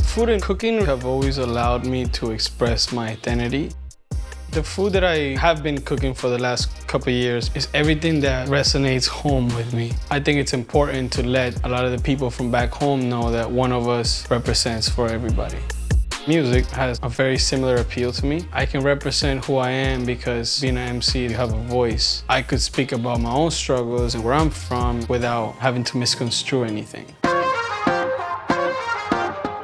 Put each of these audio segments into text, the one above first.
Food and cooking have always allowed me to express my identity. The food that I have been cooking for the last couple of years is everything that resonates home with me. I think it's important to let a lot of the people from back home know that one of us represents for everybody. Music has a very similar appeal to me. I can represent who I am because being an MC, you have a voice. I could speak about my own struggles and where I'm from without having to misconstrue anything.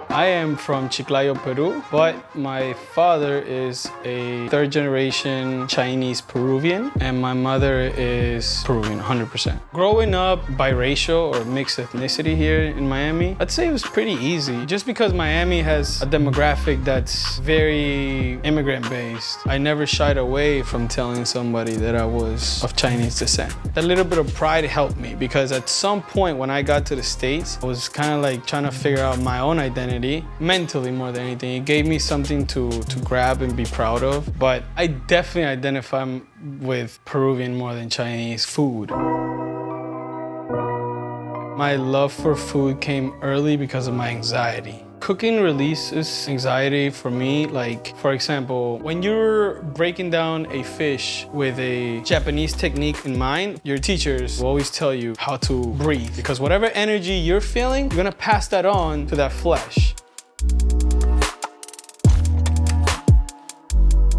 I am from Chiclayo, Peru, but my father is a third-generation Chinese Peruvian, and my mother is Peruvian, 100%. Growing up biracial or mixed ethnicity here in Miami, I'd say it was pretty easy. Just because Miami has a demographic that's very immigrant-based, I never shied away from telling somebody that I was of Chinese descent. That little bit of pride helped me because at some point when I got to the States, I was kind of like trying to figure out my own identity. Mentally more than anything. It gave me something to grab and be proud of, but I definitely identify with Peruvian more than Chinese food. My love for food came early because of my anxiety. Cooking releases anxiety for me. Like, for example, when you're breaking down a fish with a Japanese technique in mind, your teachers will always tell you how to breathe, because whatever energy you're feeling, you're gonna pass that on to that flesh.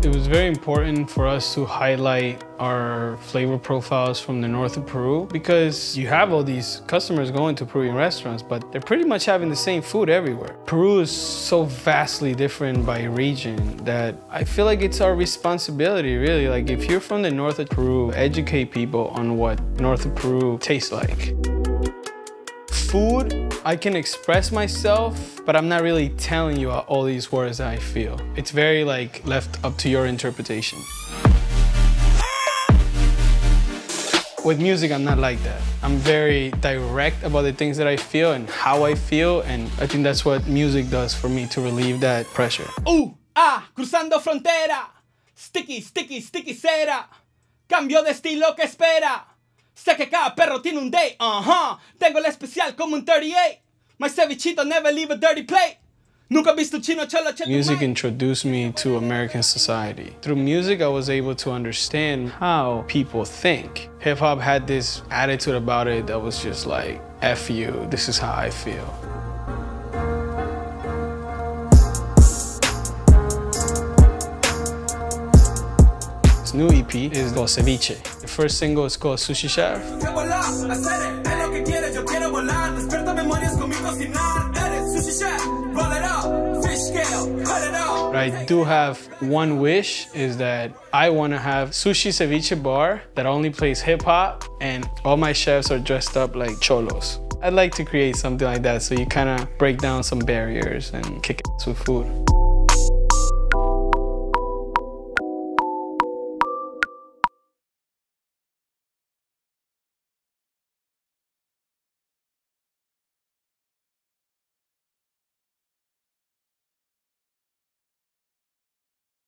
It was very important for us to highlight our flavor profiles from the north of Peru because you have all these customers going to Peruvian restaurants, but they're pretty much having the same food everywhere. Peru is so vastly different by region that I feel like it's our responsibility, really. Like, if you're from the north of Peru, educate people on what north of Peru tastes like. Food, I can express myself, but I'm not really telling you all these words that I feel. It's very like left up to your interpretation. With music, I'm not like that. I'm very direct about the things that I feel and how I feel, and I think that's what music does for me to relieve that pressure. Cruzando frontera. Sticky, sticky, sticky cera. Cambio de estilo que espera. Sé que cada perro tiene un day, Tengo el especial como un 38. My cevichito never leave a dirty plate. Nunca visto chino cholo chelo. Music introduced me to American society. Through music, I was able to understand how people think. Hip-hop had this attitude about it that was just like, F you, this is how I feel. This new EP is called Ceviche. The first single is called Sushi Chef. But I do have one wish, is that I want to have sushi ceviche bar that only plays hip hop and all my chefs are dressed up like cholos. I'd like to create something like that so you kind of break down some barriers and kick ass with food.